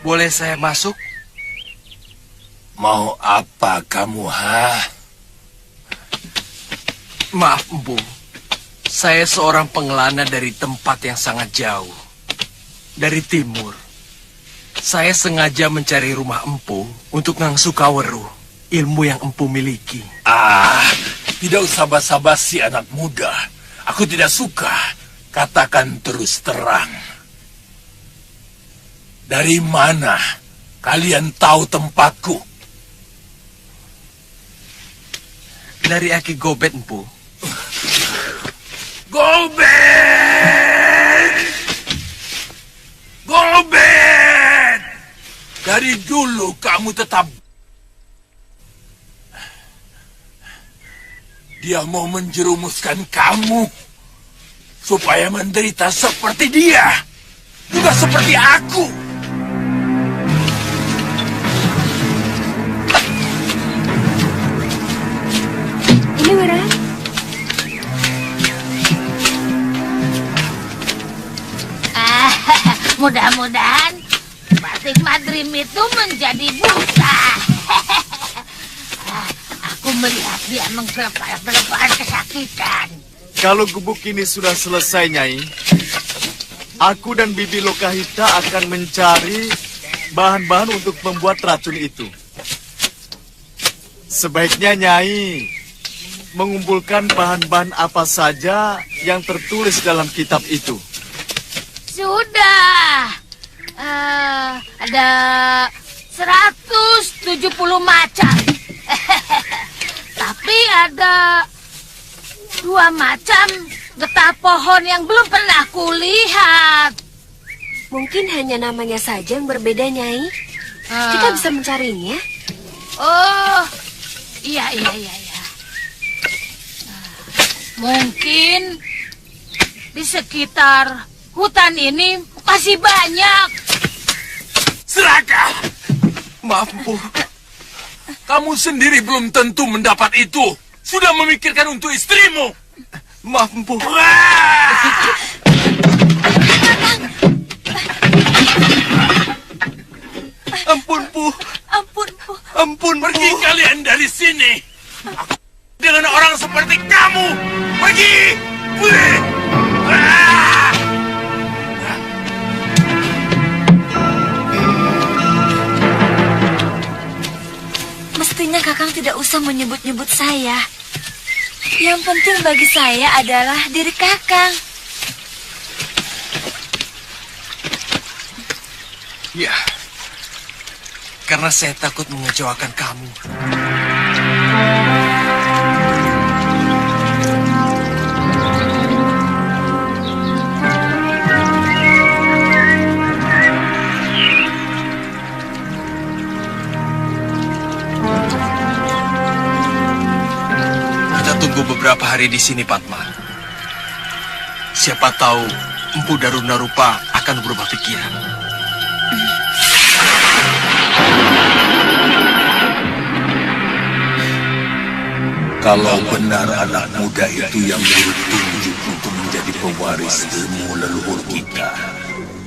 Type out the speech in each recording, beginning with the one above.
Boleh saya masuk? Mau apa kamu, Maaf, Empu. Saya seorang pengelana dari tempat yang sangat jauh. Dari timur. Saya sengaja mencari rumah Empu untuk ngangsu kaweruh, ilmu yang Empu miliki. Tidak usah basa-basi anak muda. Aku tidak suka. Katakan terus terang. Dari mana kalian tahu tempatku? Dari Aki Gobet, Empu. Gobet! Gobet! Dari dulu kamu tetap... Dia mau menjerumuskan kamu supaya menderita seperti dia. Juga seperti aku. Ini Wira. Mudah-mudahan batik madrim itu menjadi buta. Aku melihat dia menggelepar-gelepar kesakitan. Kalau gubuk ini sudah selesai, Nyai, aku dan Bibi Lokahita akan mencari bahan-bahan untuk membuat racun itu. Sebaiknya Nyai mengumpulkan bahan-bahan apa saja yang tertulis dalam kitab itu. Sudah. Ada 170 macam. Tapi ada 2 macam getah pohon yang belum pernah kulihat. Mungkin hanya namanya saja yang berbeda, Nyai. Kita bisa mencarinya. Oh, iya. Mungkin di sekitar hutan ini masih banyak. Seraka! Maaf, Empu. Kamu sendiri belum tentu mendapat itu. Sudah memikirkan untuk istrimu. Maaf, Empu. Ampun, Pu. Ampun, Pergi kalian dari sini. Aku dengan orang seperti kamu. Pergi! Mestinya Kakang tidak usah menyebut-nyebut saya. Yang penting bagi saya adalah diri Kakang. Ya, karena saya takut mengecewakan kamu. Kita tunggu beberapa hari di sini, Padma. Siapa tahu Empu Darunarupa akan berubah pikiran. Kalau benar anak muda itu yang ditunjuk untuk menjadi pewaris ilmu leluhur kita,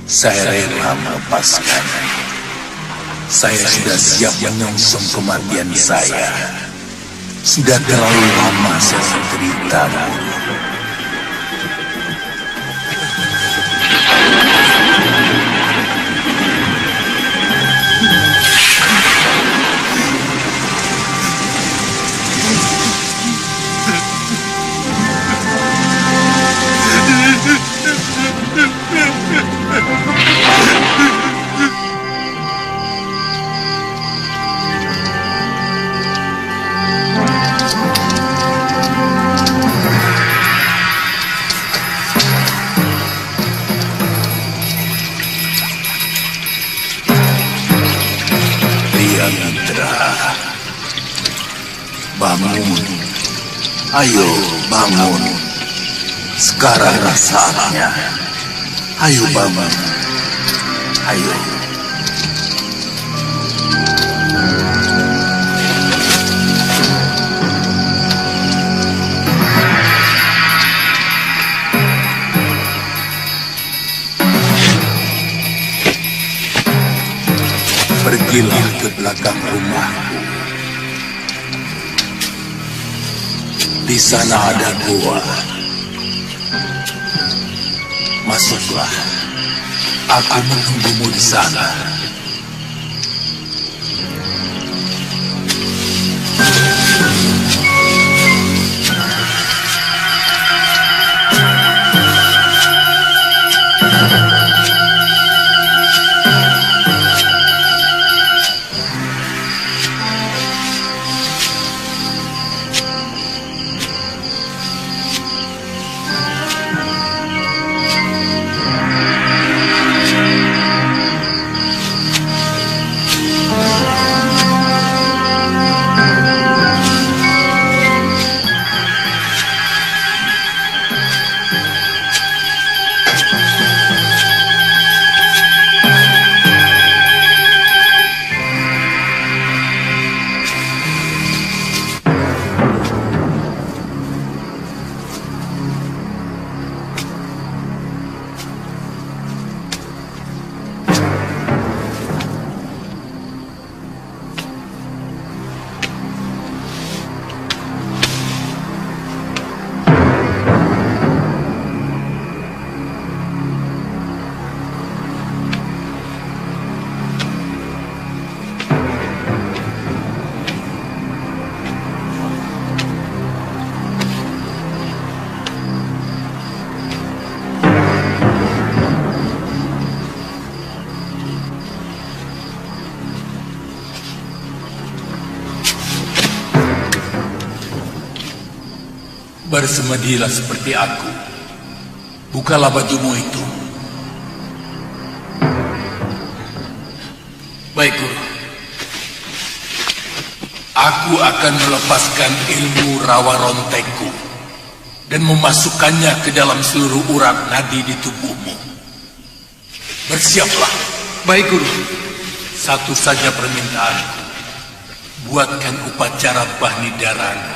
saya rela melepaskan. Saya sudah siap menyongsong kematian saya. Sudah terlalu lama saya menderita, Guru. Bangun. Ayo bangun. Sekarang saatnya. Ayo bangun. Ayo. Pergilah ke belakang rumahku. Di sana ada gua. Masuklah. Aku menunggumu di sana. Bersemedilah seperti aku. Bukalah bajumu itu. Baik, Guru. Aku akan melepaskan ilmu rawa rontekku dan memasukkannya ke dalam seluruh urat nadi di tubuhmu. Bersiaplah. Baik, Guru. Satu saja permintaanku. Buatkan upacara Bahni Dharana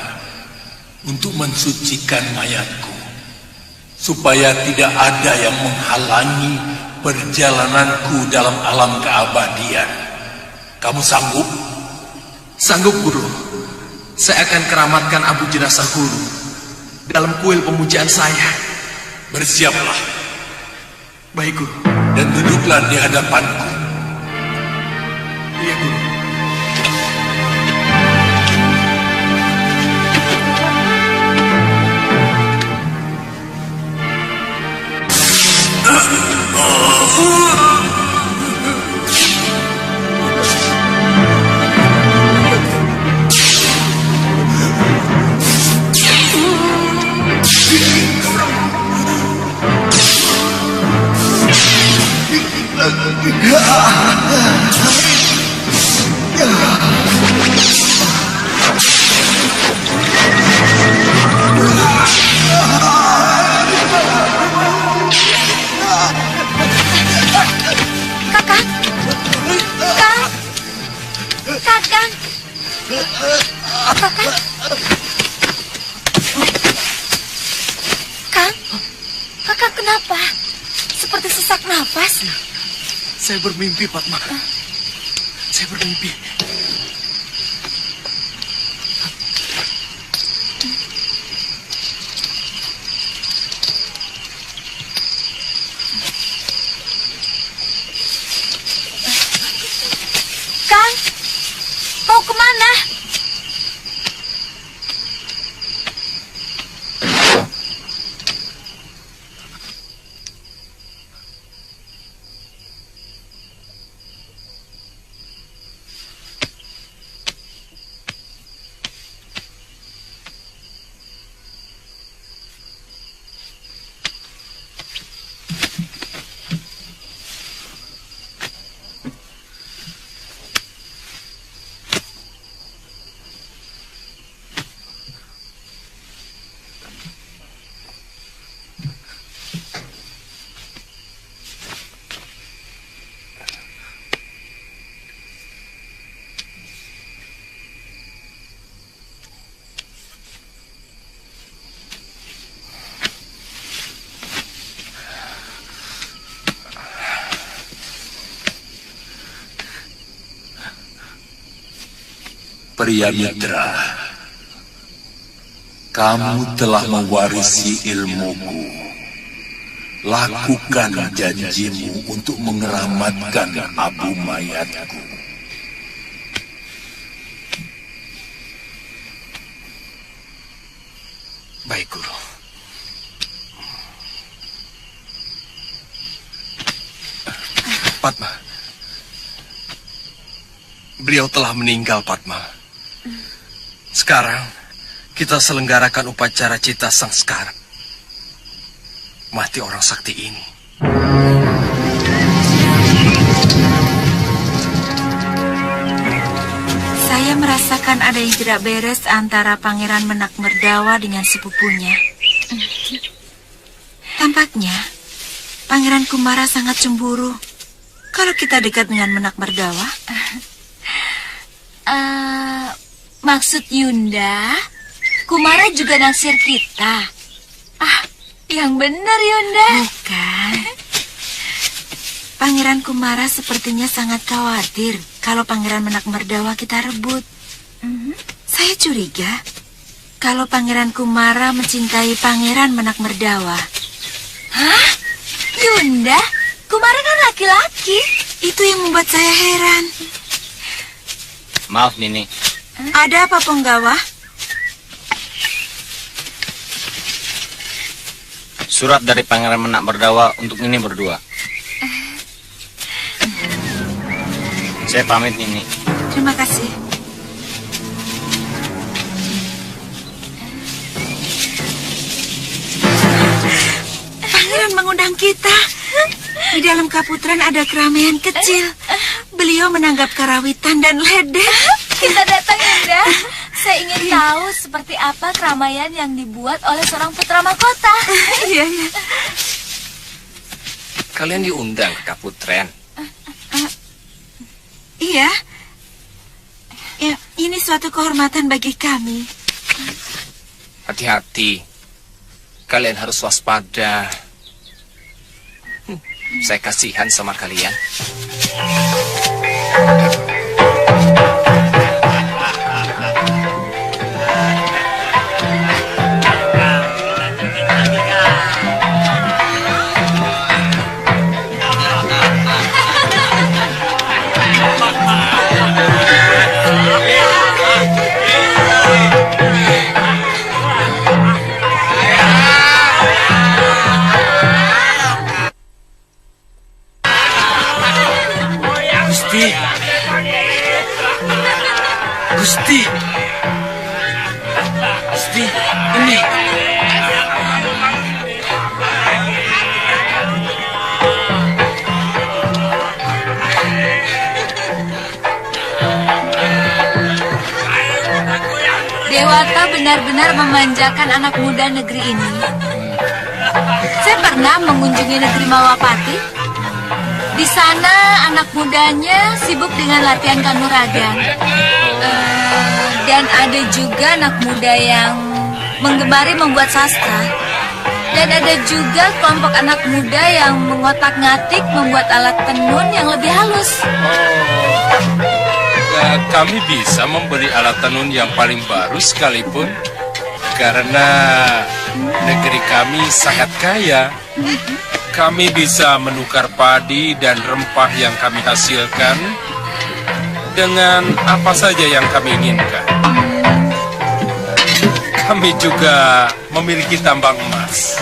untuk mensucikan mayatku, supaya tidak ada yang menghalangi perjalananku dalam alam keabadian. Kamu sanggup? Sanggup, Guru. Saya akan keramatkan abu jenazah Guru dalam kuil pemujaan saya. Bersiaplah Baik, Guru. dan duduklah di hadapanku. Iya, Guru. Kakang. Kakang. Kakang. Kakang. Kang. Kakang kenapa? Seperti sesak nafas. Saya bermimpi, Padma. Saya bermimpi. Kang. Mau kemana? Pria mitra, kamu telah mewarisi ilmuku. Lakukan janjimu untuk mengeramatkan abu mayatku. Baik, Guru. Padma. Beliau telah meninggal, Padma. Sekarang, kita selenggarakan upacara cita sangskara. Mati orang sakti ini. Saya merasakan ada yang tidak beres antara Pangeran Menak Merdawa dengan sepupunya. Tampaknya, Pangeran Kumara sangat cemburu kalau kita dekat dengan Menak Merdawa. Maksud Yunda, Kumara juga naksir kita. Yang benar Yunda. Bukan. Pangeran Kumara sepertinya sangat khawatir kalau Pangeran Menak Merdawa kita rebut. Saya curiga kalau Pangeran Kumara mencintai Pangeran Menak Merdawa. Hah? Yunda, Kumara kan laki-laki. Itu yang membuat saya heran. Maaf, Nini. Ada apa, Penggawa? Surat dari Pangeran Menak Merdawa untuk Nini berdua. Saya pamit, Nini. Terima kasih. Pangeran mengundang kita. Di dalam Kaputren ada keramaian kecil. Beliau menanggap karawitan dan ledek. Kita datang Yunda. Saya ingin tahu seperti apa keramaian yang dibuat oleh seorang putra mahkota. Iya, iya. Kalian diundang ke Kaputren. Iya. Ya, ini suatu kehormatan bagi kami. Hati-hati. Kalian harus waspada. Saya kasihan sama kalian. Dewata benar-benar memanjakan anak muda negeri ini. Saya pernah mengunjungi negeri Mawapati. Di sana anak mudanya sibuk dengan latihan kanuragan. Dan ada juga anak muda yang menggemari membuat sastra. Dan ada juga kelompok anak muda yang mengotak-ngatik membuat alat tenun yang lebih halus. Kami bisa memberi alat tenun yang paling baru sekalipun, karena negeri kami sangat kaya. Kami bisa menukar padi dan rempah yang kami hasilkan dengan apa saja yang kami inginkan. Kami juga memiliki tambang emas.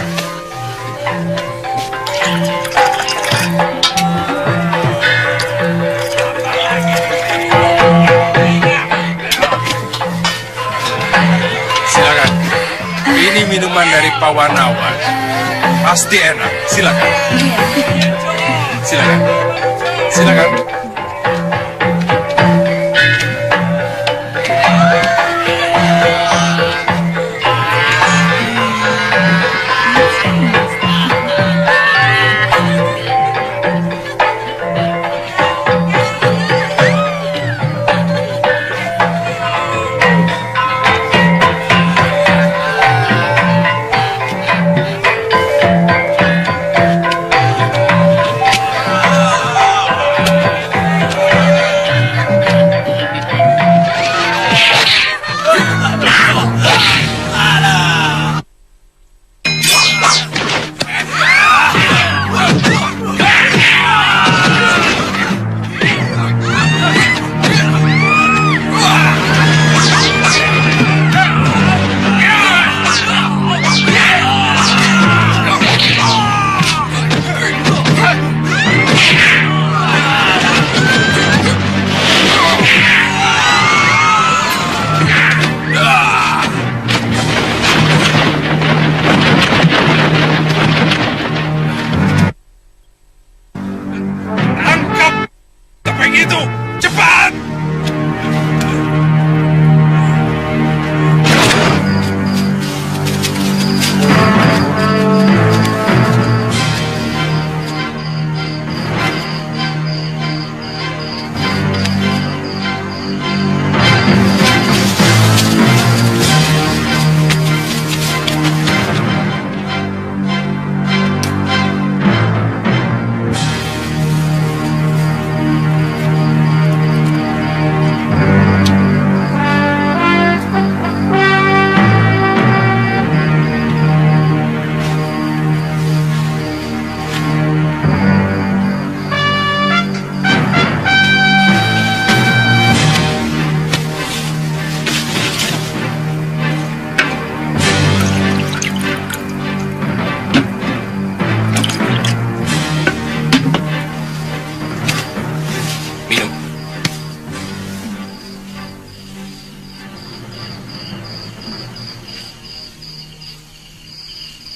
Silakan. Ini minuman dari Pawanawan. Pasti enak. Silakan. Silakan. Silakan.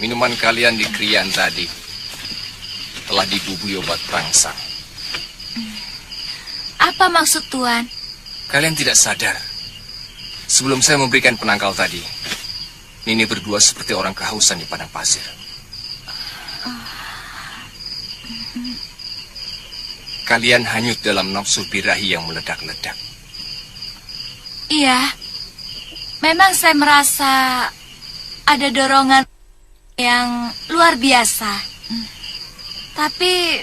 Minuman kalian di Krian tadi telah dibubui obat perangsang. Apa maksud Tuan? Kalian tidak sadar. Sebelum saya memberikan penangkal tadi, Nini berdua seperti orang kehausan di padang pasir. Kalian hanyut dalam nafsu birahi yang meledak-ledak. Iya, memang saya merasa ada dorongan yang luar biasa. Tapi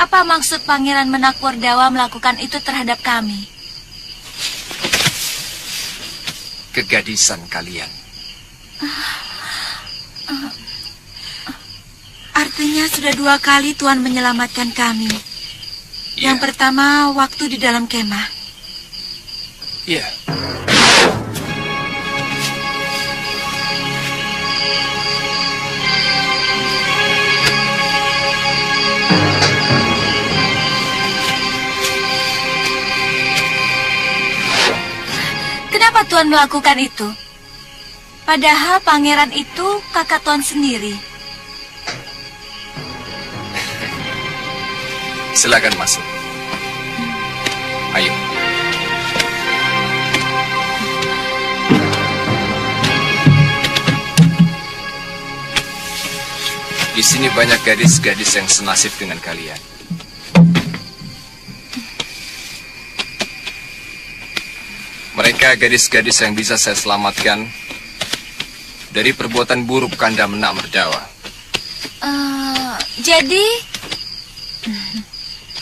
apa maksud Pangeran Menakwardawa melakukan itu terhadap kami? Kegadisan kalian. Artinya sudah 2 kali Tuan menyelamatkan kami. Ya. Yang pertama waktu di dalam kemah. Iya. Kenapa Tuan melakukan itu? Padahal pangeran itu kakak Tuan sendiri. Silakan masuk. Ayo. Di sini banyak gadis-gadis yang senasib dengan kalian. Mereka gadis-gadis yang bisa saya selamatkan dari perbuatan buruk Kanda Menak Merdawa. Jadi,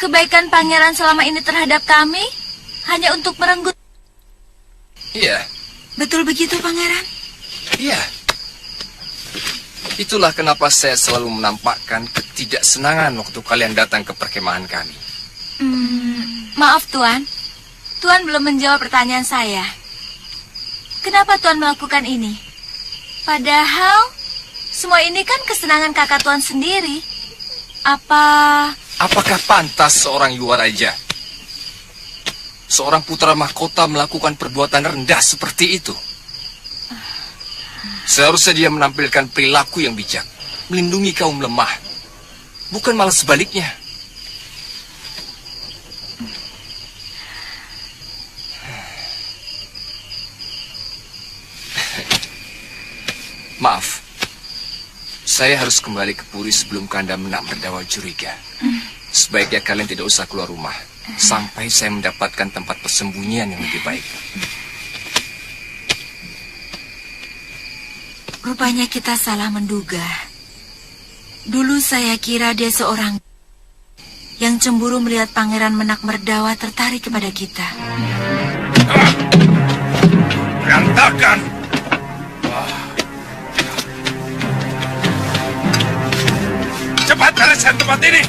kebaikan pangeran selama ini terhadap kami hanya untuk merenggut. Iya, Betul begitu, pangeran? iya. Itulah kenapa saya selalu menampakkan ketidaksenangan waktu kalian datang ke perkemahan kami. Maaf, Tuan. Tuan belum menjawab pertanyaan saya. Kenapa Tuan melakukan ini? Padahal, semua ini kan kesenangan kakak Tuan sendiri. Apakah pantas seorang Yuwaraja, seorang putra mahkota melakukan perbuatan rendah seperti itu? Seharusnya dia menampilkan perilaku yang bijak, melindungi kaum lemah, bukan malah sebaliknya. Maaf, saya harus kembali ke Puri sebelum Kanda Menak Merdawa curiga. Sebaiknya kalian tidak usah keluar rumah sampai saya mendapatkan tempat persembunyian yang lebih baik. Rupanya kita salah menduga. Dulu saya kira dia seorang yang cemburu melihat Pangeran Menak Merdawa tertarik kepada kita. Berantakan! Cepat bereskan tempat ini!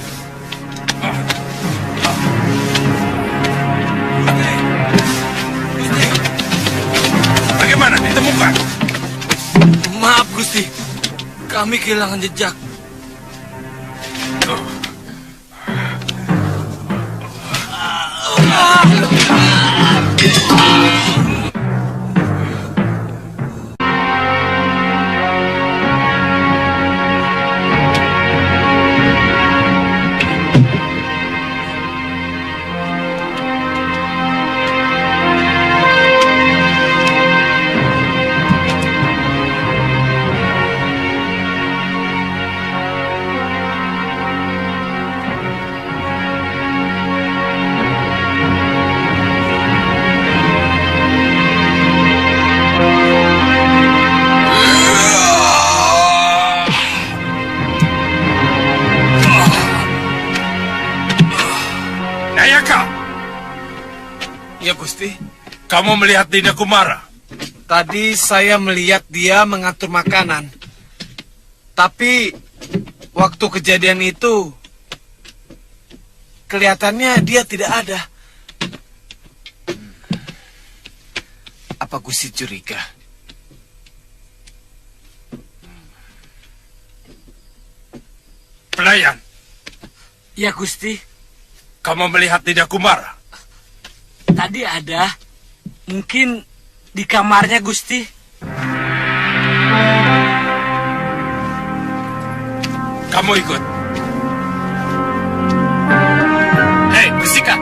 Bagaimana ditemukan? Maaf, Gusti. Kami kehilangan jejak. Ya, Gusti. Kamu melihat Dinda Kumara? Tadi saya melihat dia mengatur makanan. Tapi waktu kejadian itu kelihatannya dia tidak ada. Apa Gusti curiga? Pelayan, Ya, Gusti. kamu melihat Dinda Kumara? Tadi ada. Mungkin di kamarnya, Gusti. Kamu ikut. Hei, bersihkan.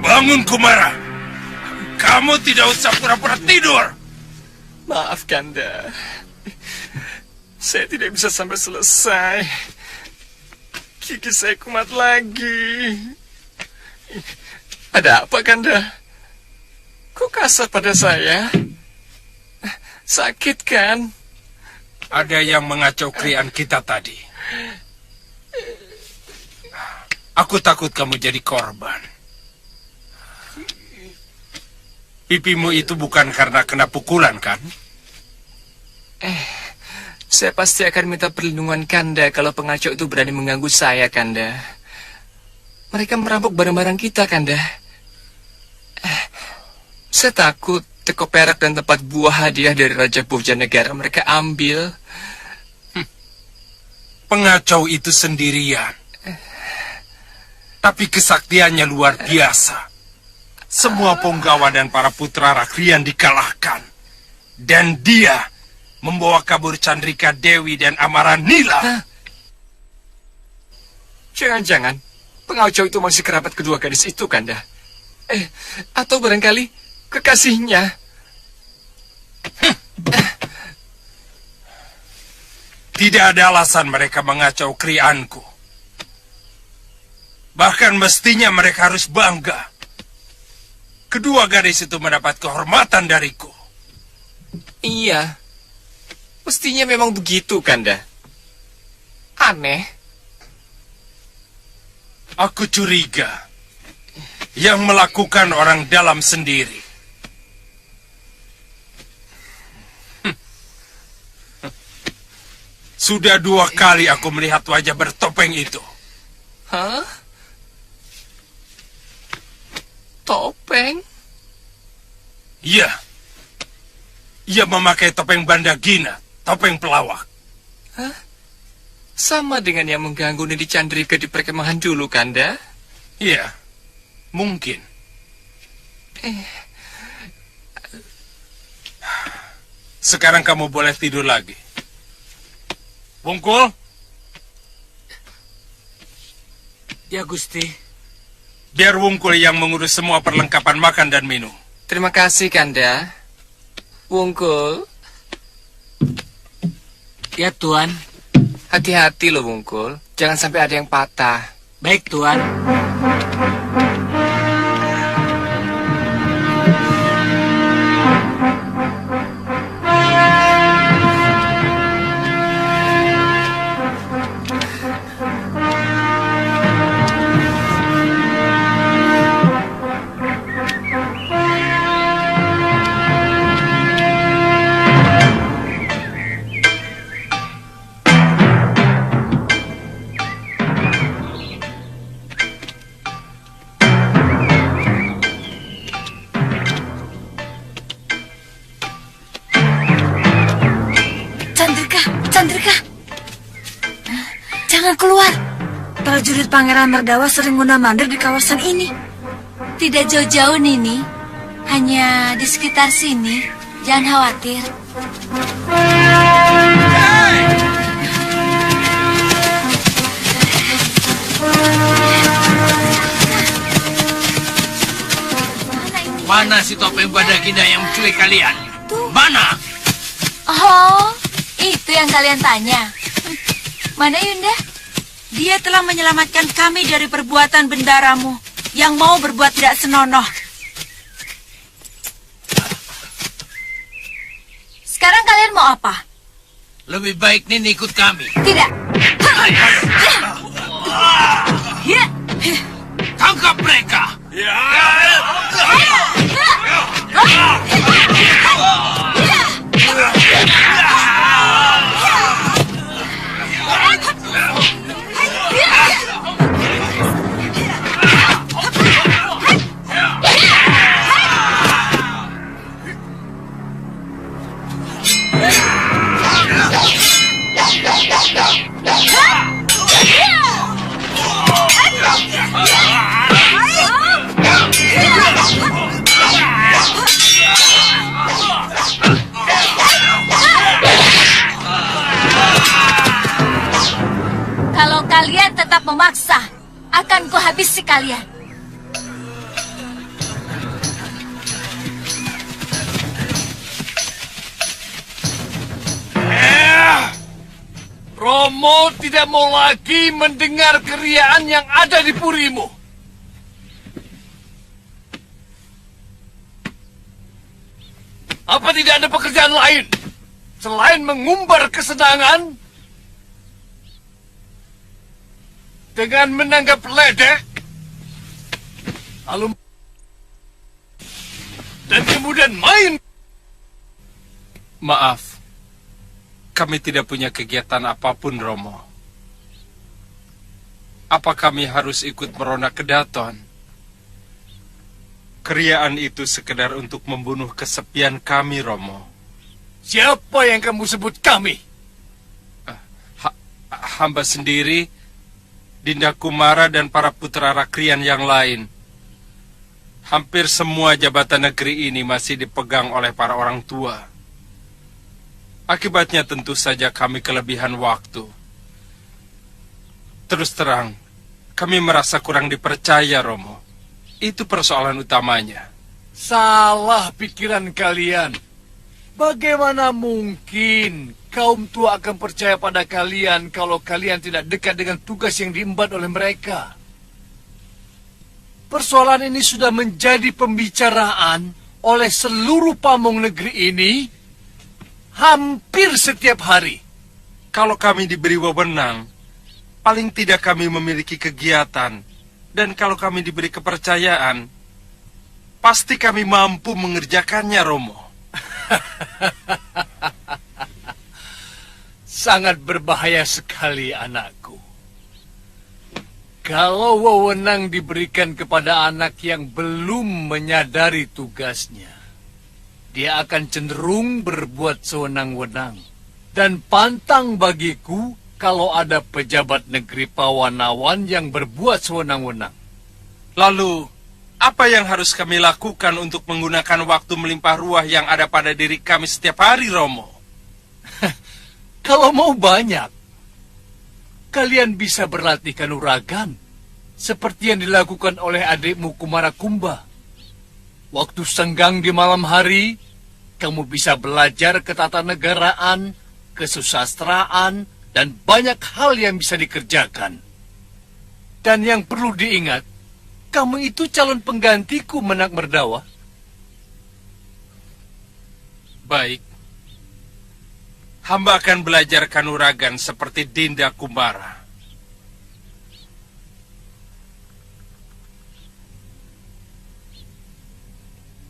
Bangun, Kumara. Kamu tidak usah pura-pura tidur. Maaf, Kanda. Saya tidak bisa sampai selesai. Gigi saya kumat lagi. Ada apa, Kanda? Kok kasar pada saya? Sakit, kan? Ada yang mengacau krian kita tadi. Aku takut kamu jadi korban. Pipimu itu bukan karena kena pukulan, kan? Saya pasti akan minta perlindungan Kanda kalau pengacau itu berani mengganggu saya, Kanda. Mereka merampok barang-barang kita, Kanda. Saya takut teko perak dan tempat buah hadiah dari Raja Bojanegara mereka ambil. Pengacau itu sendirian. Tapi kesaktiannya luar biasa. Semua punggawa dan para putra Rakrian dikalahkan. Dan dia membawa kabur Chandrika Dewi dan Amaranila. Jangan-jangan pengacau itu masih kerabat kedua gadis itu, Kanda. Atau barangkali kekasihnya. Tidak ada alasan mereka mengacau krianku. Bahkan mestinya mereka harus bangga. Kedua gadis itu mendapat kehormatan dariku. Iya. Mestinya memang begitu, Kanda. Aneh. Aku curiga yang melakukan orang dalam sendiri. Sudah 2 kali aku melihat wajah bertopeng itu. Hah? Topeng? Iya. Ia memakai topeng Bandagina, topeng pelawak. Hah? Sama dengan yang mengganggu Nidi Chandrika di perkemahan dulu, Kanda? Iya, mungkin. Sekarang kamu boleh tidur lagi. Wungkul? Ya, Gusti. Biar Wungkul yang mengurus semua perlengkapan makan dan minum. Terima kasih, Kanda. Wungkul. Ya, Tuan. Hati-hati loh, Wungkul. Jangan sampai ada yang patah. Baik, Tuan. Chandrika, jangan keluar. Prajurit Pangeran Merdawa sering mondar-mandir di kawasan ini. Tidak jauh-jauh, Nini. Hanya di sekitar sini. Jangan khawatir. Mana si topeng Bandagina yang menculik kalian? Mana? Oh, itu yang kalian tanya. Mana Yunda? Dia telah menyelamatkan kami dari perbuatan bendaramu yang mau berbuat tidak senonoh. Sekarang kalian mau apa? Lebih baik Nini ikut kami. Tidak. Tangkap mereka. Kalau kalian tetap memaksa, akan kuhabisi kalian. Romo tidak mau lagi mendengar keriaan yang ada di purimu. Apa tidak ada pekerjaan lain selain mengumbar kesenangan dengan menanggap ledek, lalu dan kemudian main? Maaf, kami tidak punya kegiatan apapun, Romo. Apa kami harus ikut merona ke Daton? Keriaan itu sekedar untuk membunuh kesepian kami, Romo. Siapa yang kamu sebut kami? hamba sendiri, Dinda Kumara dan para putra Rakrian yang lain. Hampir semua jabatan negeri ini masih dipegang oleh para orang tua. Akibatnya tentu saja kami kelebihan waktu. Terus terang, kami merasa kurang dipercaya, Romo. Itu persoalan utamanya. Salah pikiran kalian. Bagaimana mungkin kaum tua akan percaya pada kalian kalau kalian tidak dekat dengan tugas yang diemban oleh mereka? Persoalan ini sudah menjadi pembicaraan oleh seluruh pamong negeri ini hampir setiap hari. Kalau kami diberi wewenang, paling tidak kami memiliki kegiatan. Dan kalau kami diberi kepercayaan, pasti kami mampu mengerjakannya, Romo. Sangat berbahaya sekali, anakku. Kalau wewenang diberikan kepada anak yang belum menyadari tugasnya, dia akan cenderung berbuat sewenang-wenang. Dan pantang bagiku kalau ada pejabat negeri Pawanawan yang berbuat sewenang-wenang. Lalu, apa yang harus kami lakukan untuk menggunakan waktu melimpah ruah yang ada pada diri kami setiap hari, Romo? Kalau mau banyak, kalian bisa berlatih kanuragan, seperti yang dilakukan oleh adikmu Kumara Kumba. Waktu senggang di malam hari, kamu bisa belajar ketatanegaraan, kesusastraan, dan banyak hal yang bisa dikerjakan. Dan yang perlu diingat, kamu itu calon penggantiku, Menak Merdawa. Baik. Hamba akan belajar kanuragan seperti Dinda Kumara.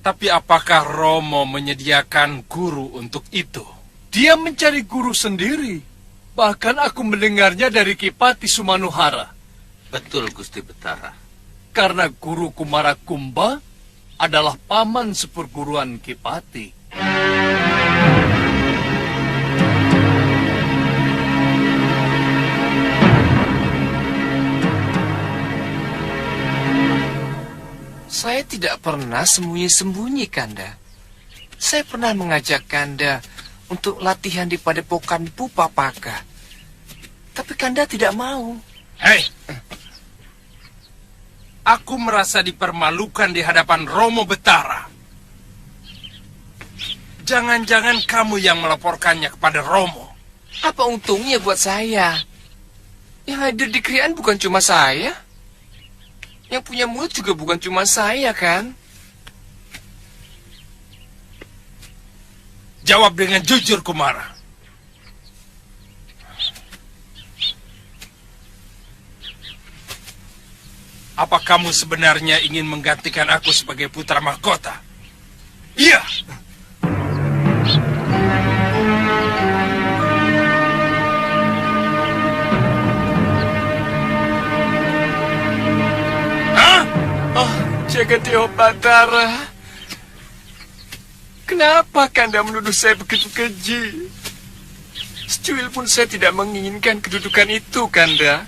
Tapi apakah Romo menyediakan guru untuk itu? Dia mencari guru sendiri. Bahkan aku mendengarnya dari Kipati Sumanuhara. Betul, Gusti Betara. Karena guru Kumara Kumba adalah paman seperguruan Kipati. Saya tidak pernah sembunyi-sembunyi, Kanda. Saya pernah mengajak Kanda untuk latihan di padepokan Pupapaka. Tapi Kanda tidak mau. Hei! Aku merasa dipermalukan di hadapan Romo Betara. Jangan-jangan kamu yang melaporkannya kepada Romo. Apa untungnya buat saya? Yang hadir di krian bukan cuma saya. Yang punya mulut juga bukan cuma saya, kan? Jawab dengan jujur, Kumara. Apa kamu sebenarnya ingin menggantikan aku sebagai putra mahkota? Iya! Jagadeo Batara, kenapa Kanda menuduh saya begitu keji? Secuil pun saya tidak menginginkan kedudukan itu, Kanda.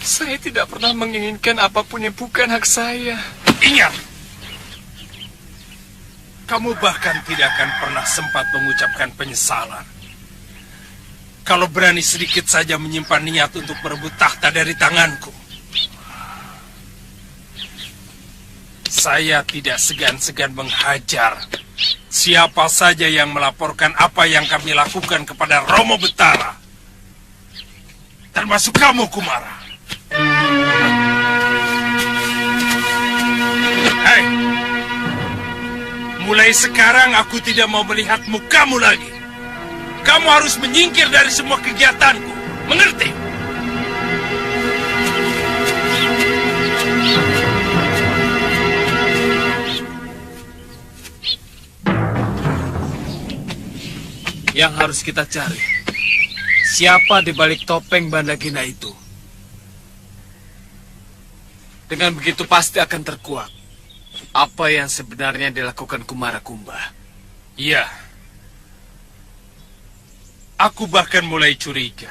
Saya tidak pernah menginginkan apapun yang bukan hak saya. Ingat, kamu bahkan tidak akan pernah sempat mengucapkan penyesalan. Kalau berani sedikit saja menyimpan niat untuk merebut tahta dari tanganku. Saya tidak segan-segan menghajar siapa saja yang melaporkan apa yang kami lakukan kepada Romo Betara. Termasuk kamu, Kumara. Hei, mulai sekarang aku tidak mau melihat mukamu lagi. Kamu harus menyingkir dari semua kegiatanku. Mengerti? Yang harus kita cari, siapa di balik topeng Bandagina itu? Dengan begitu pasti akan terkuak apa yang sebenarnya dilakukan Kumara Kumba. Iya. Aku bahkan mulai curiga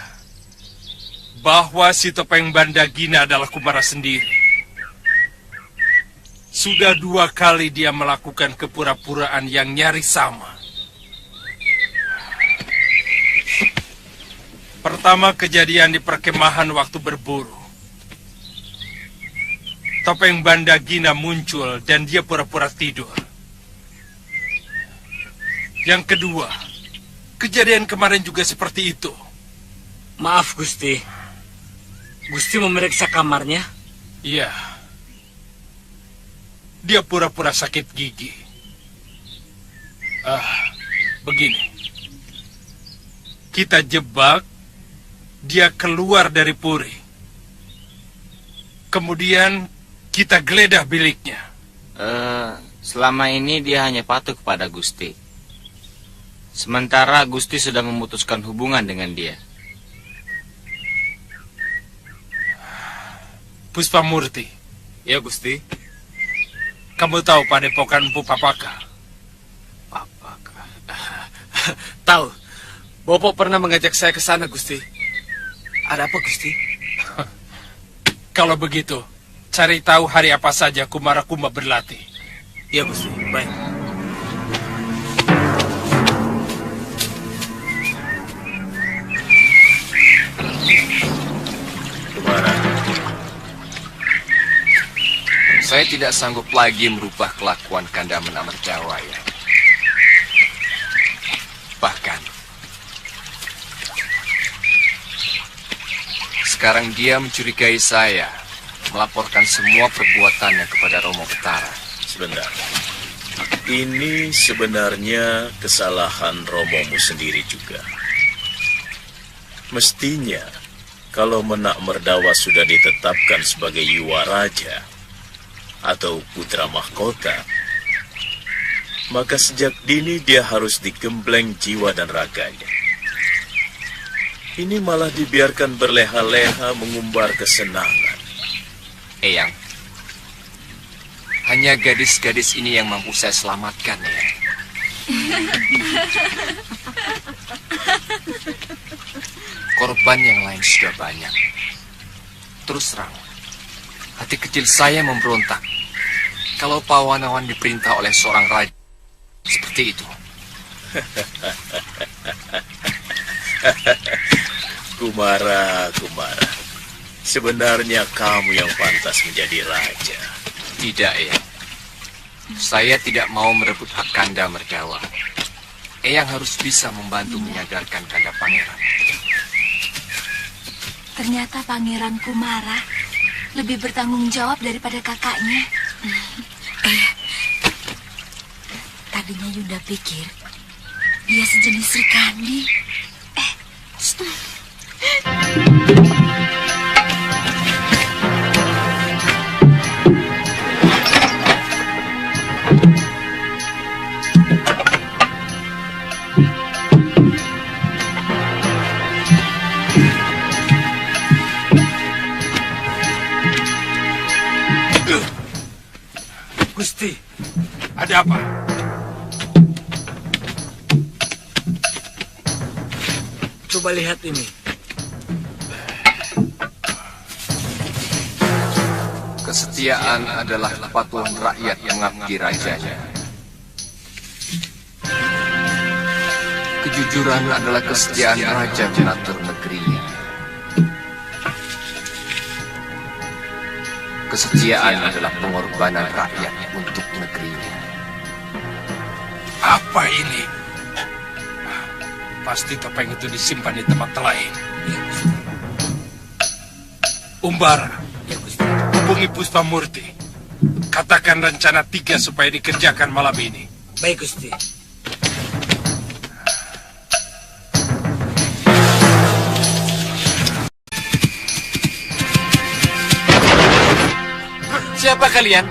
bahwa si Topeng Bandagina adalah Kumara sendiri. Sudah 2 kali dia melakukan kepura-puraan yang nyaris sama. Pertama kejadian di perkemahan waktu berburu. Topeng Bandagina muncul dan dia pura-pura tidur. Yang kedua, kejadian kemarin juga seperti itu. Maaf, Gusti. Gusti memeriksa kamarnya? Iya. Dia pura-pura sakit gigi. Begini. Kita jebak, dia keluar dari puri. Kemudian kita geledah biliknya. Selama ini dia hanya patuh kepada Gusti. Sementara Gusti sudah memutuskan hubungan dengan dia. Puspamurti. Ya, Gusti. Kamu tahu padepokan Empu Papaka? Tahu. Bopo pernah mengajak saya ke sana, Gusti. Ada apa, Gusti? Kalau begitu, cari tahu hari apa saja Kumara Kumba berlatih. Iya, Gusti. Baik. Kumara, Saya tidak sanggup lagi merubah kelakuan Kanda Menakmerdawa, ya. Bahkan, sekarang dia mencurigai saya, melaporkan semua perbuatannya kepada Romo Betara. sebentar. Ini sebenarnya kesalahan Romomu sendiri juga. Mestinya, kalau Menakmerdawa sudah ditetapkan sebagai Yuwaraja atau putra mahkota, maka sejak dini dia harus digembleng jiwa dan raganya. Ini malah dibiarkan berleha-leha mengumbar kesenangan. Eyang, hanya gadis-gadis ini yang mampu saya selamatkan, ya. Korban yang lain sudah banyak. Terus terang, hati kecil saya memberontak kalau Pawanawan diperintah oleh seorang raja seperti itu. Kumara, sebenarnya kamu yang pantas menjadi raja. Tidak, Eyang. Saya tidak mau merebut hak Kanda Merdawa. Eyang harus bisa membantu menyadarkan Kanda Pangeran. Ternyata Pangeran Kumara lebih bertanggung jawab daripada kakaknya. Tadinya Yunda pikir dia sejenis Sri Kandi. Gusti, ada apa? Coba lihat ini. Kesetiaan adalah kepatuhan rakyat mengabdi rajanya. Kejujuran adalah kesetiaan raja mengatur negerinya. Kesetiaan adalah pengorbanan rakyat untuk negerinya. Apa ini? Pasti topeng itu disimpan di tempat lain. Umbara, hubungi Puspamurti. Katakan rencana 3 supaya dikerjakan malam ini. Baik, Gusti. Siapa kalian?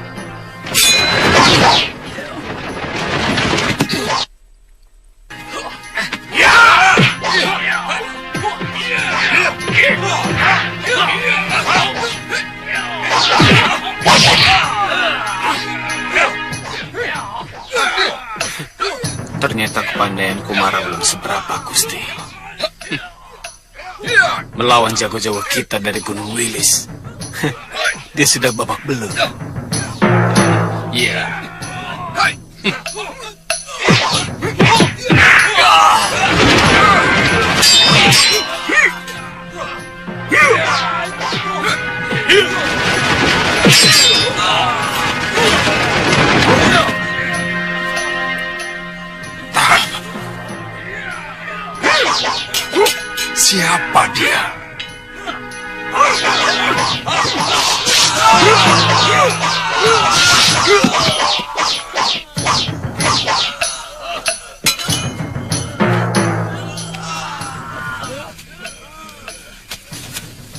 Ternyata kepandaian Kumara belum seberapa, Gusti. melawan jago-jago kita dari Gunung Wilis. Dia sudah babak belur. Iya. Siapa dia?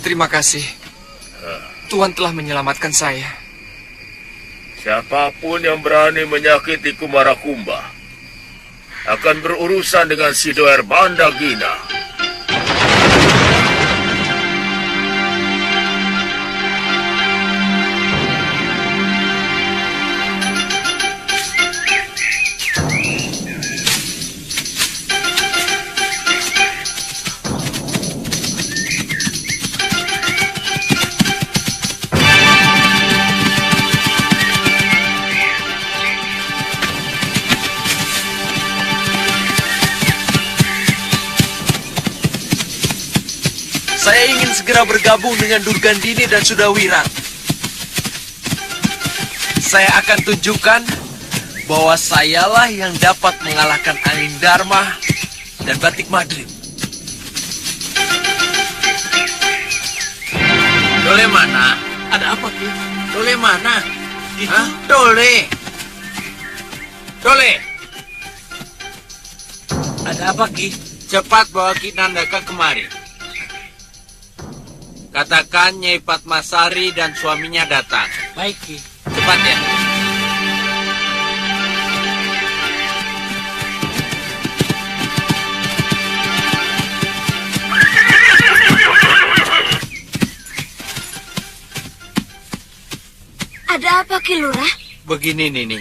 Terima kasih. Tuhan telah menyelamatkan saya. Siapapun yang berani menyakiti Kumarakumba akan berurusan dengan Sidoer Bandagina. Saya ingin segera bergabung dengan Durgandini dan Sudawirat. Saya akan tunjukkan bahwa sayalah yang dapat mengalahkan Angin Dharma dan Batik Madrid. Dole mana? Ada apa, Ki? Dole mana? Hah? Dole. Dole. Ada apa, Ki? Cepat bawa Ki Nandaka kemari. Katakan Nyai Padmasari dan suaminya datang. Baik, Ki. Cepat ya. Ada apa, Ki Lurah? Begini, Nini.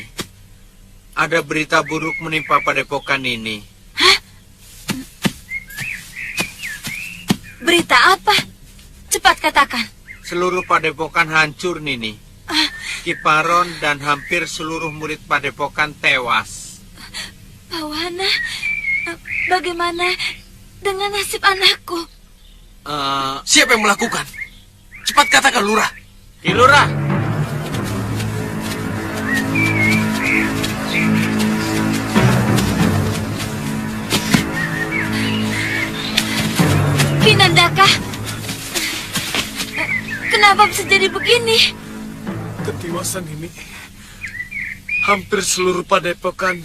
Ada berita buruk menimpa padepokan ini. Hah? Berita apa? Cepat katakan. Seluruh padepokan hancur, Nini. Kiparon dan hampir seluruh murid padepokan tewas. Pawana, bagaimana dengan nasib anakku? Siapa yang melakukan? Cepat katakan, Lurah. Ki Lurah. Ki Nandaka, kenapa bisa jadi begini? Ketiwasan ini, hampir seluruh padepokan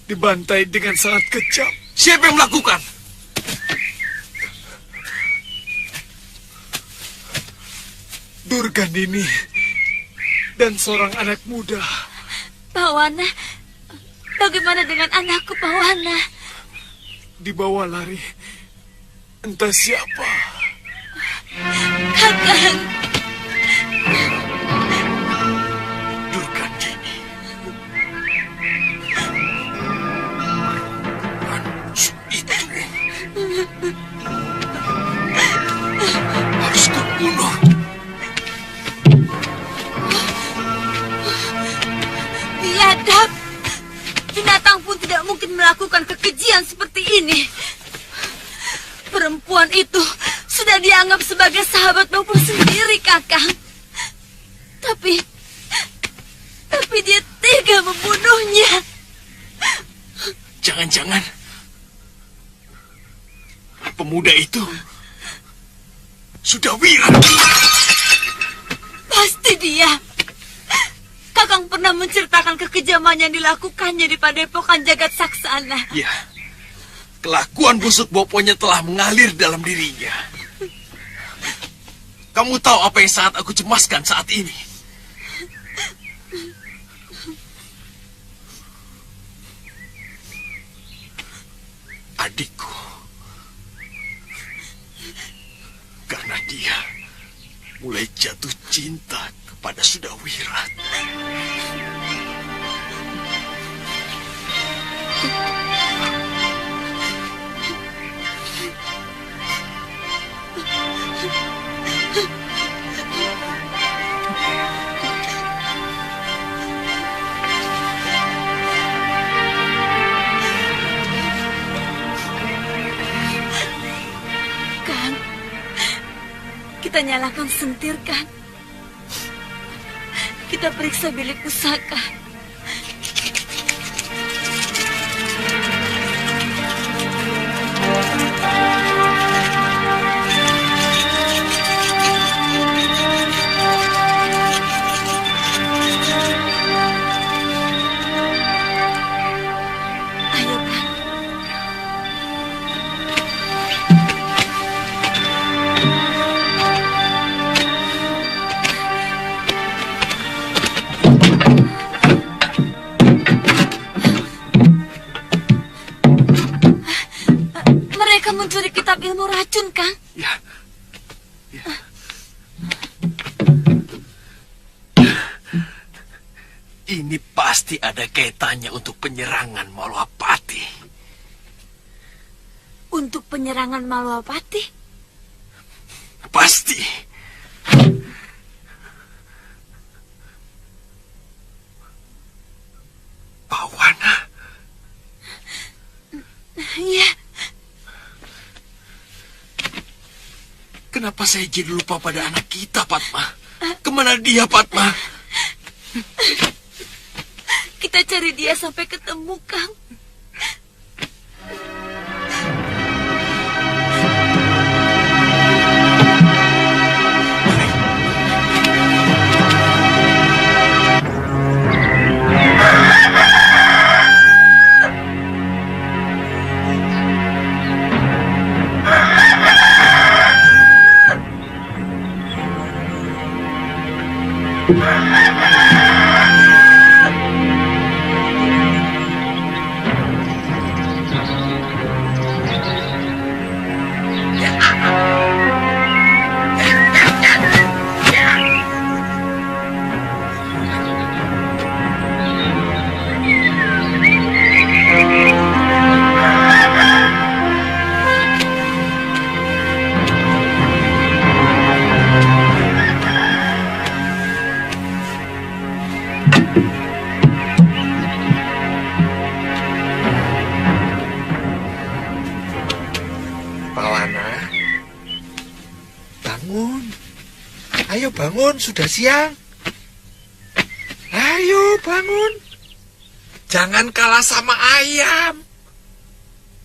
dibantai dengan sangat kejam. Siapa yang melakukan? Durgandini dan seorang anak muda. Pawana, bagaimana dengan anakku, Pawana? Dibawa lari entah siapa. Kakang. Durgandini. Itu harus terbunuh. Biadab. Binatang pun tidak mungkin melakukan kekejian seperti ini. Perempuan itu sudah dianggap sebagai sahabat Bopo sendiri, Kakang. Tapi dia tega membunuhnya. Jangan-jangan pemuda itu Sudawira. Pasti dia. Kakang pernah menceritakan kekejaman yang dilakukannya di padepokan Jagat Saksana. Ya, kelakuan busuk Boponya telah mengalir dalam dirinya. Kamu tahu apa yang sangat aku cemaskan saat ini? Adikku. Karena dia mulai jatuh cinta kepada Sudawirat. Kita nyalakan sentir, kan? Kita periksa bilik pusaka. Ayo, kan? Mereka mencuri kitab ilmu racun, Kang. Ya. Ini pasti ada kaitannya untuk penyerangan Malwapati. Untuk penyerangan Malwapati? Pasti. Pawana. Iya. Kenapa saya jadi lupa pada anak kita, Padma? Kemana dia, Padma? Kita cari dia sampai ketemu, Kang. Pawana, bangun. Ayo bangun, sudah siang. Ayo bangun. Jangan kalah sama ayam.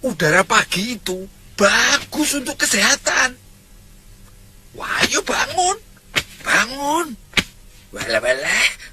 Udara pagi itu bagus untuk kesehatan. Wah, ayo bangun. Bangun. Wele-wele.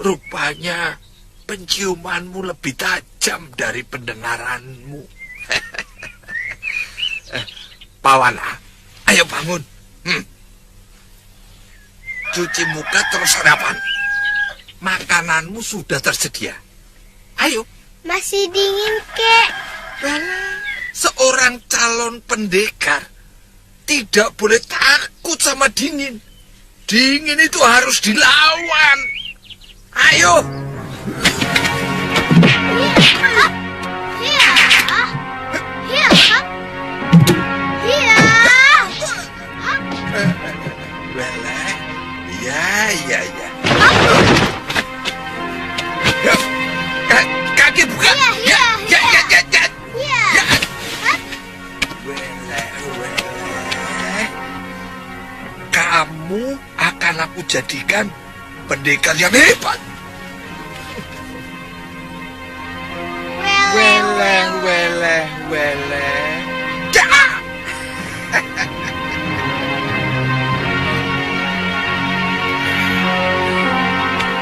Rupanya penciumanmu lebih tajam dari pendengaranmu. Pawana, ayo bangun. Cuci muka terus sarapan. Makananmu sudah tersedia. Ayo. Masih dingin, Kek. Seorang calon pendekar tidak boleh takut sama dingin. Dingin itu harus dilawan. Ayo. Ya. Kaki buka. Ya. jadikan pendekar yang hebat. Weleh, weleh, weleh.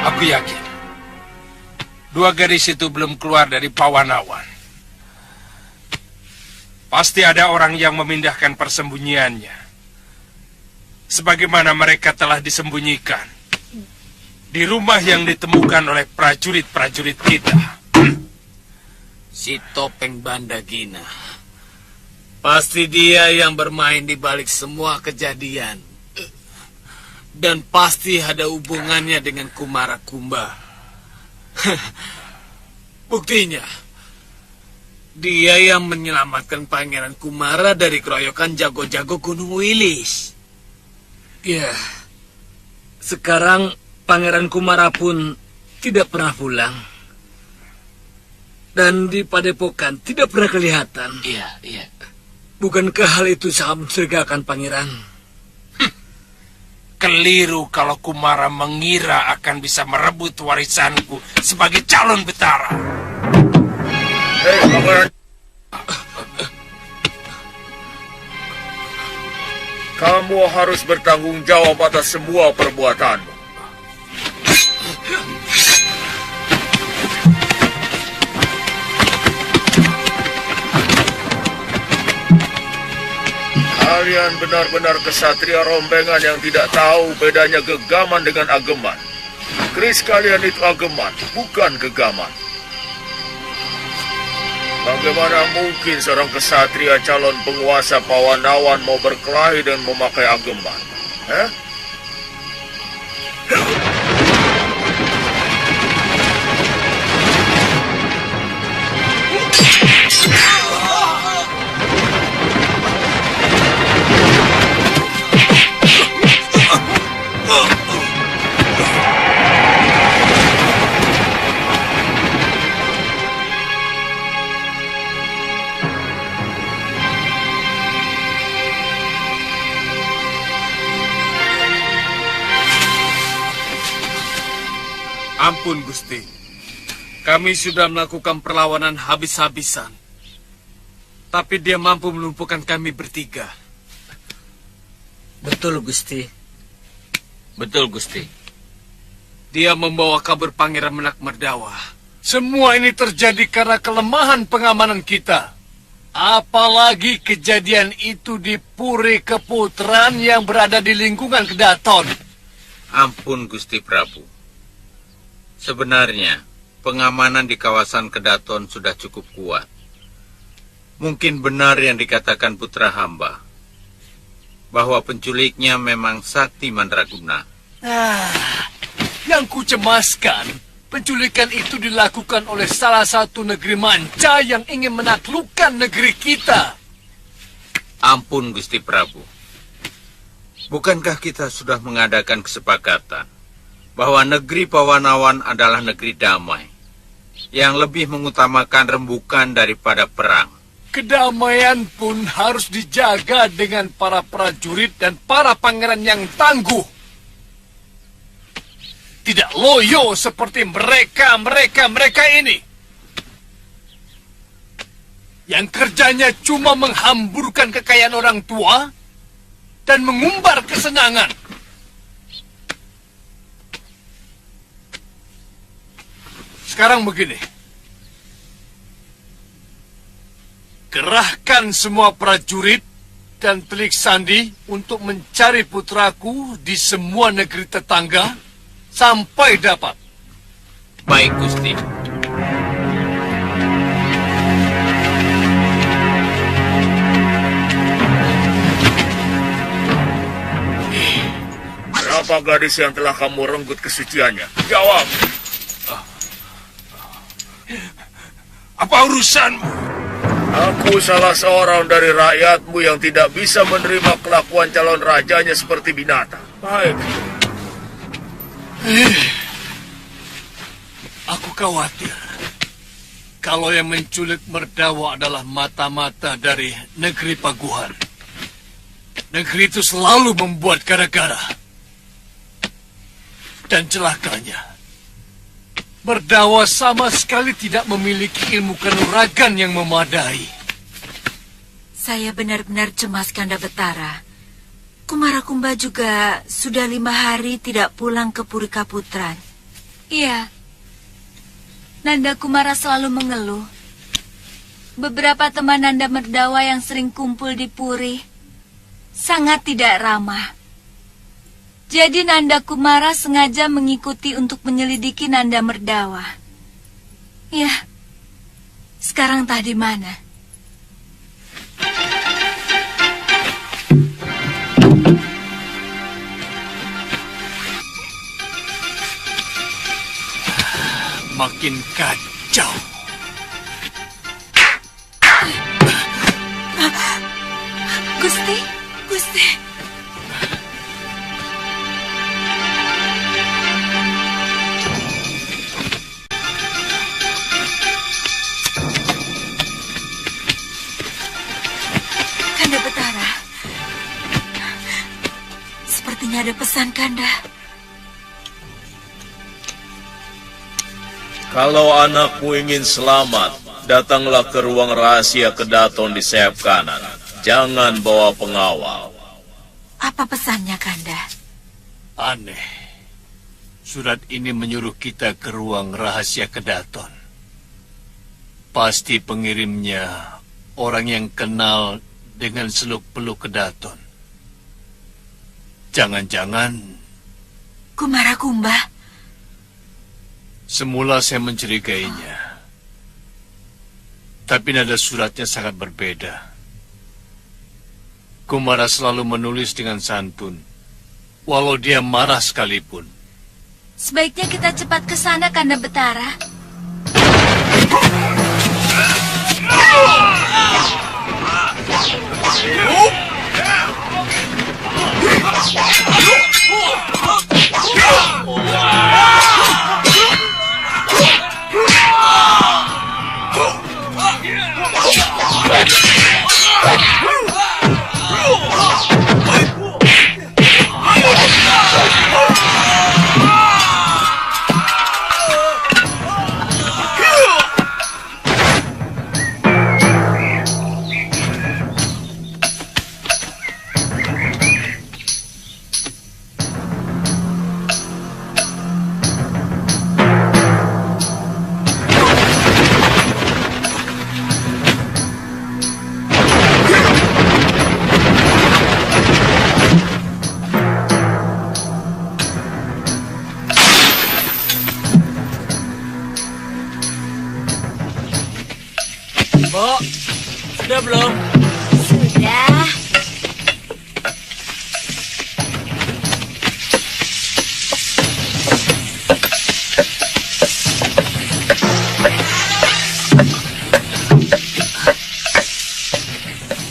Aku yakin dua gadis itu belum keluar dari Pawanawan. Pasti ada orang yang memindahkan persembunyiannya, sebagaimana mereka telah disembunyikan di rumah yang ditemukan oleh prajurit-prajurit kita. Si Topeng Bandagina. Pasti dia yang bermain di balik semua kejadian. Dan pasti ada hubungannya dengan Kumara Kumba. Buktinya, dia yang menyelamatkan Pangeran Kumara dari keroyokan jago-jago Gunung Wilis. Ya, sekarang Pangeran Kumara pun tidak pernah pulang. Dan di Padepokan tidak pernah kelihatan. Iya. Bukankah hal itu sangat mencurigakan, Pangeran? Keliru kalau Kumara mengira akan bisa merebut warisanku sebagai calon betara. Hei, Pangeran. Kamu harus bertanggung jawab atas semua perbuatanmu. Kalian benar-benar kesatria rombengan yang tidak tahu bedanya gegaman dengan ageman. Keris kalian itu ageman, bukan gegaman. Bagaimana mungkin seorang kesatria calon penguasa Pawanawan mau berkelahi dan memakai ageman? Ampun, Gusti. Kami sudah melakukan perlawanan habis-habisan. Tapi dia mampu melumpuhkan kami bertiga. Betul, Gusti. Betul, Gusti. Dia membawa kabur Pangeran Menak Merdawa. Semua ini terjadi karena kelemahan pengamanan kita. Apalagi kejadian itu di Puri Keputran yang berada di lingkungan Kedaton. Ampun, Gusti Prabu. Sebenarnya, pengamanan di kawasan Kedaton sudah cukup kuat. Mungkin benar yang dikatakan putra hamba, bahwa penculiknya memang Sakti Mandraguna. Yang kucemaskan, penculikan itu dilakukan oleh salah satu negeri manca yang ingin menaklukkan negeri kita. Ampun, Gusti Prabu. Bukankah kita sudah mengadakan kesepakatan bahwa negeri Pawanawan adalah negeri damai, yang lebih mengutamakan rembukan daripada perang? Kedamaian pun harus dijaga dengan para prajurit dan para pangeran yang tangguh. Tidak loyo seperti mereka ini. Yang kerjanya cuma menghamburkan kekayaan orang tua dan mengumbar kesenangan. Sekarang begini. Kerahkan semua prajurit dan telik sandi untuk mencari putraku di semua negeri tetangga sampai dapat. Baik, Gusti. Berapa gadis yang telah kamu renggut kesuciannya? Jawab. Apa urusanmu? Aku salah seorang dari rakyatmu yang tidak bisa menerima kelakuan calon rajanya seperti binatang. Baik. Aku khawatir kalau yang menculik Merdawa adalah mata-mata dari negeri Paguhan. Negeri itu selalu membuat gara-gara. Dan celakanya, Merdawa sama sekali tidak memiliki ilmu kanuragan yang memadai. Saya benar-benar cemas, Kanda Betara. Kumarakumba juga sudah 5 hari tidak pulang ke Puri Kaputran. Iya. Nanda Kumara selalu mengeluh. Beberapa teman Nanda Merdawa yang sering kumpul di Puri sangat tidak ramah. Jadi Nanda Kumara sengaja mengikuti untuk menyelidiki Nanda Merdawa. Ya, sekarang entah di mana. Makin kacau. Gusti, Gusti. Kanda Betara. Sepertinya ada pesan, Kanda. Kalau anakmu ingin selamat, datanglah ke ruang rahasia Kedaton di sayap kanan. Jangan bawa pengawal. Apa pesannya, Kanda? Aneh. Surat ini menyuruh kita ke ruang rahasia Kedaton. Pasti pengirimnya orang yang kenal dengan seluk-beluk Kedaton. Jangan-jangan Kumarakumba. Semula saya mencurigainya. Tapi nada suratnya sangat berbeda. Kumara selalu menulis dengan santun, walau dia marah sekalipun. Sebaiknya kita cepat ke sana, Kanda Betara. Mbok, sudah belum? Sudah.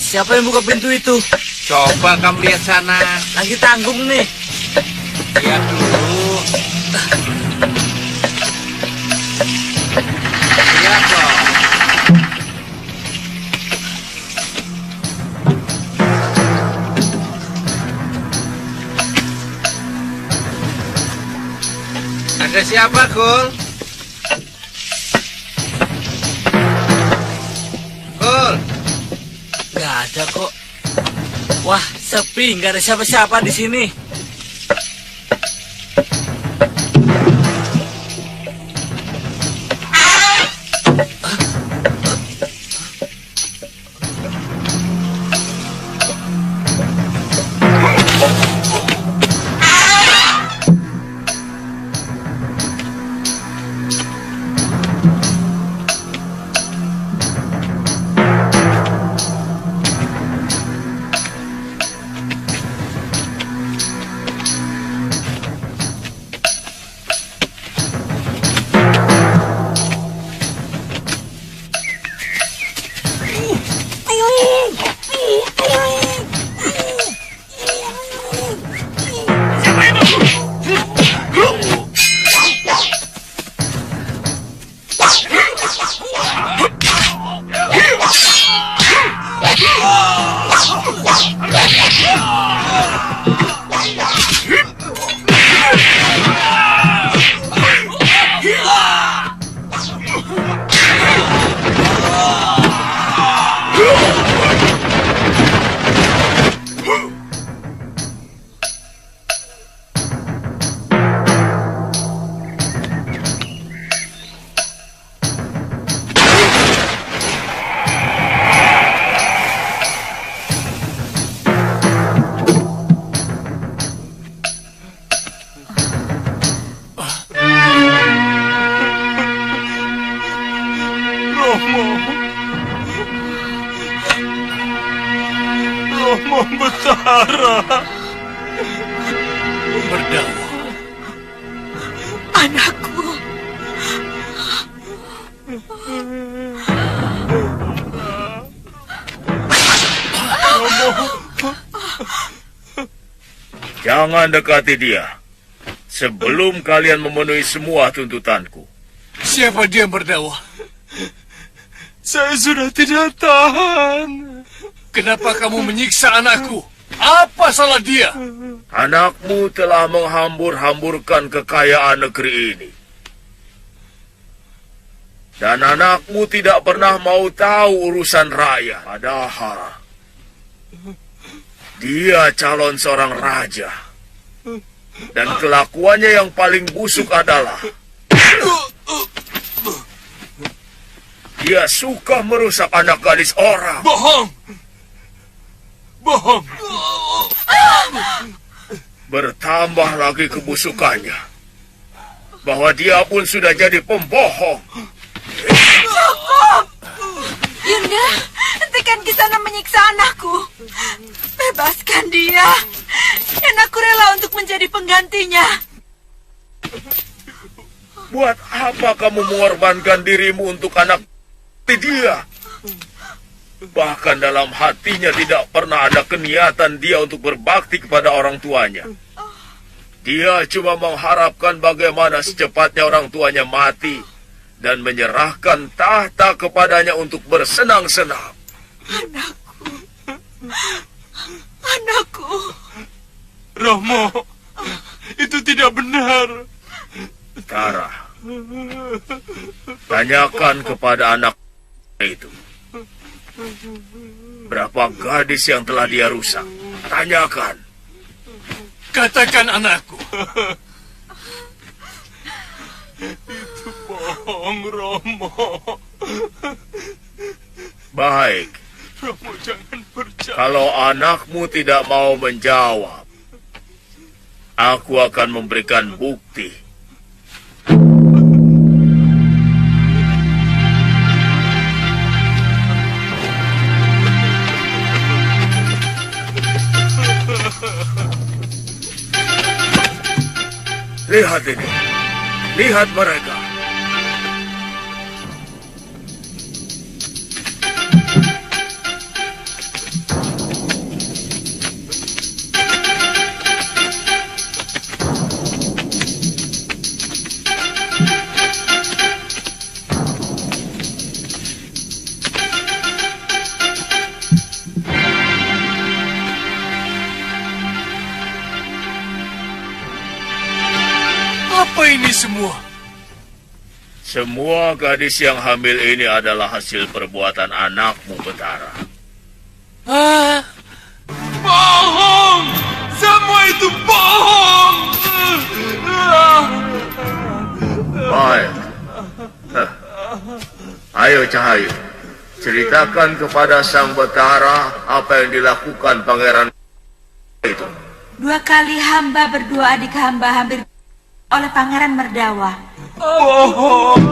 Siapa yang buka pintu itu? Coba kamu lihat sana. Lagi tanggung nih. Lihat dulu. Lihat dong. Ada siapa, Kul? Kul? Gak ada kok. Wah, sepi, nggak ada siapa-siapa di sini. Romo. Romo Betara. Merdawa. Anakku. Jangan dekati dia sebelum kalian memenuhi semua tuntutanku. Siapa dia, Merdawa? Saya sudah tidak tahan. Kenapa kamu menyiksa anakku? Apa salah dia? Anakmu telah menghambur-hamburkan kekayaan negeri ini. Dan anakmu tidak pernah mau tahu urusan rakyat. Padahal dia calon seorang raja. Dan kelakuannya yang paling busuk adalah dia suka merusak anak gadis orang. Bohong! Bohong! Bertambah lagi kebusukannya, bahwa dia pun sudah jadi pembohong. Cukup! Yunda, hentikan Kisana menyiksa anakku. Bebaskan dia. Dan aku rela untuk menjadi penggantinya. Buat apa kamu mengorbankan dirimu untuk anak dia? Bahkan dalam hatinya tidak pernah ada keniatan dia untuk berbakti kepada orang tuanya. Dia cuma mengharapkan bagaimana secepatnya orang tuanya mati dan menyerahkan tahta kepadanya untuk bersenang-senang. Anakku. Anakku. Romo, itu tidak benar. Tara, tanyakan kepada anak itu. Berapa gadis yang telah dia rusak? Tanyakan. Katakan anakku. Itu bohong, Romo. Baik. Romo, jangan percaya. Kalau anakmu tidak mau menjawab, aku akan memberikan bukti. Lihat ini. Lihat mereka. Apa ini semua? Semua gadis yang hamil ini adalah hasil perbuatan anakmu, Betara. Ah, bohong! Semua itu bohong! Baik. Ayo, Cahayu. Ceritakan kepada Sang Betara apa yang dilakukan pangeran itu. 2 kali hamba berdua adik hamba hampir oleh Pangeran Merdawa. Bohong!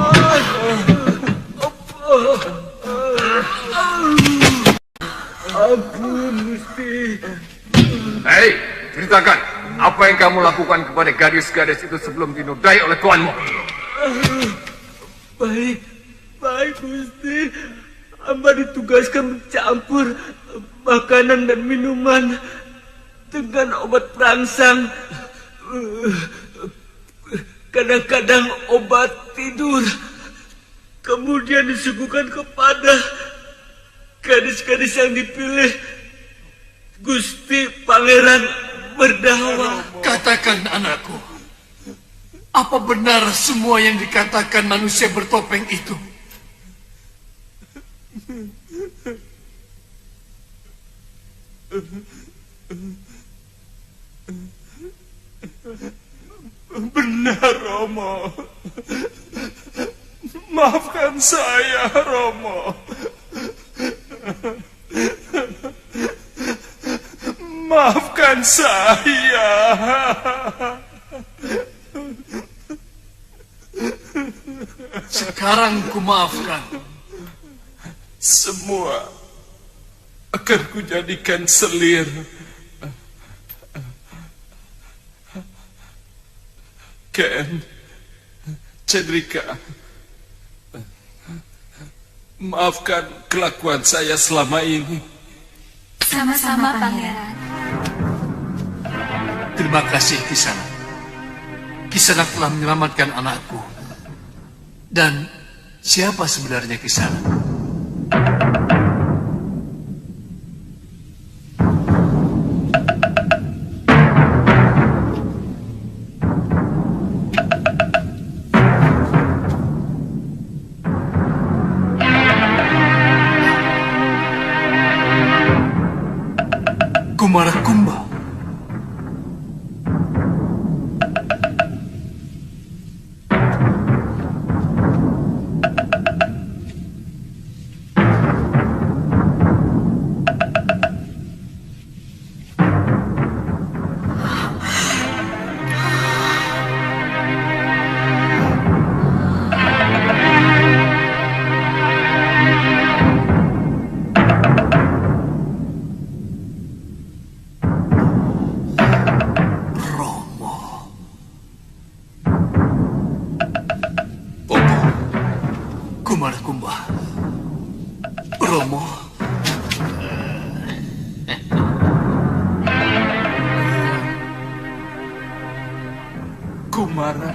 Ampun, Gusti. Hei, ceritakan. Apa yang kamu lakukan kepada gadis-gadis itu sebelum dinodai oleh tuanmu? Baik, Gusti. Hamba ditugaskan mencampur makanan dan minuman dengan obat perangsang. Kadang-kadang obat tidur. Kemudian disuguhkan kepada gadis-gadis yang dipilih Gusti Pangeran Merdawa. Katakan, anakku, apa benar semua yang dikatakan manusia bertopeng itu? Benar, Romo. Maafkan saya, Romo. Maafkan saya. Sekarang ku maafkan. semua akan kujadikan selir. Ken, Cendrika, maafkan kelakuan saya selama ini. Sama-sama, Pangeran. Terima kasih, Kisana. Kisana telah menyelamatkan anakku. Dan siapa sebenarnya Kisana? Kumara Kumba. Kumara Kumba. Romo. Kumara.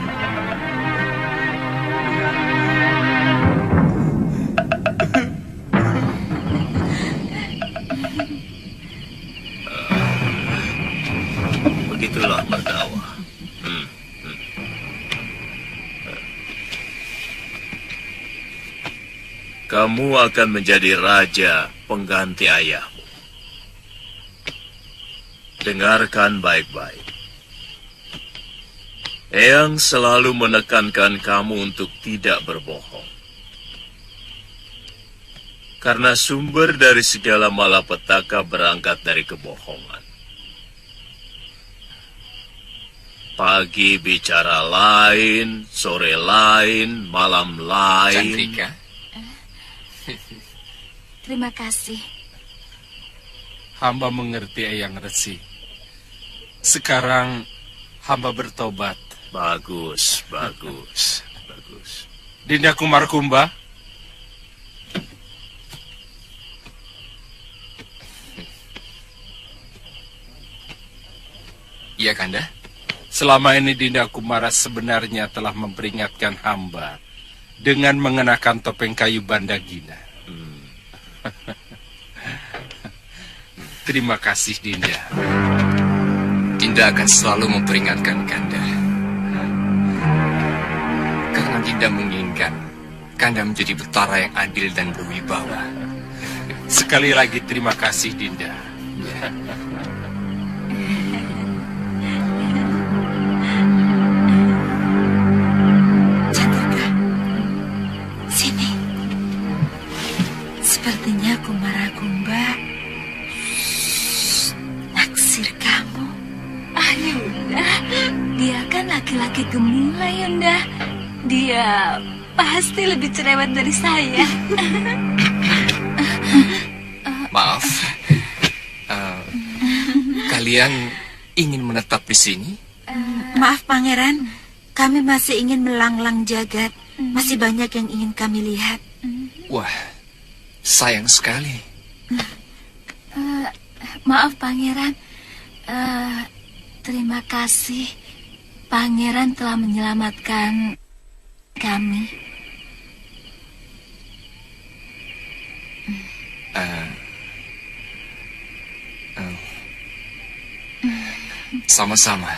Begitulah Merdawa. Kamu akan menjadi raja pengganti ayahmu. Dengarkan baik-baik. Eyang selalu menekankan kamu untuk tidak berbohong. Karena sumber dari segala malapetaka berangkat dari kebohongan. Pagi bicara lain, sore lain, malam lain. Candrika. Terima kasih. Hamba mengerti Eyang Resi. Sekarang hamba bertobat. Bagus, bagus, bagus. Dinda Kumara Kumba. Iya, Kanda. Selama ini Dinda Kumara sebenarnya telah memperingatkan hamba dengan mengenakan topeng kayu Bandagina. Terima kasih, Dinda. Dinda akan selalu memperingatkan Kanda. Karena Dinda menginginkan Kanda menjadi betara yang adil dan berwibawa. Sekali lagi terima kasih, Dinda. Candrika, sini. Sepertinya Kumara Kumba naksir kamu. Ah, Yunda, dia kan laki-laki gemulai, Yunda. Dia pasti lebih cerewet dari saya. Maaf. Kalian ingin menetap di sini? Maaf, Pangeran. Kami masih ingin melanglang jagat. Masih banyak yang ingin kami lihat. Wah, sayang sekali. Maaf, Pangeran. Terima kasih. Pangeran telah menyelamatkan kami. Sama-sama.